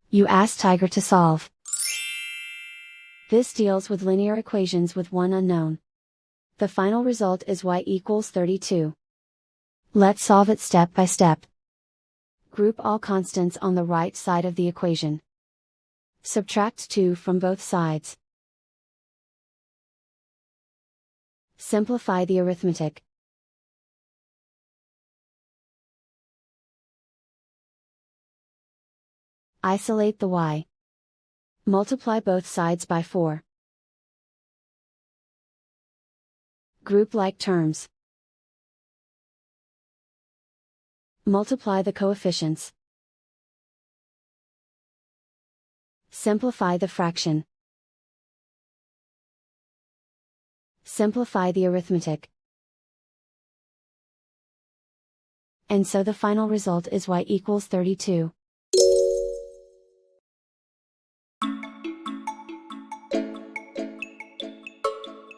You ask Tiger to solve. This deals with linear equations with one unknown. The final result is y equals 32. Let's solve it step by step. Group all constants on the right side of the equation. Subtract 2 from both sides. Simplify the arithmetic. Isolate the y. Multiply both sides by 4. Group like terms. Multiply the coefficients. Simplify the fraction. Simplify the arithmetic. And so the final result is y equals 32.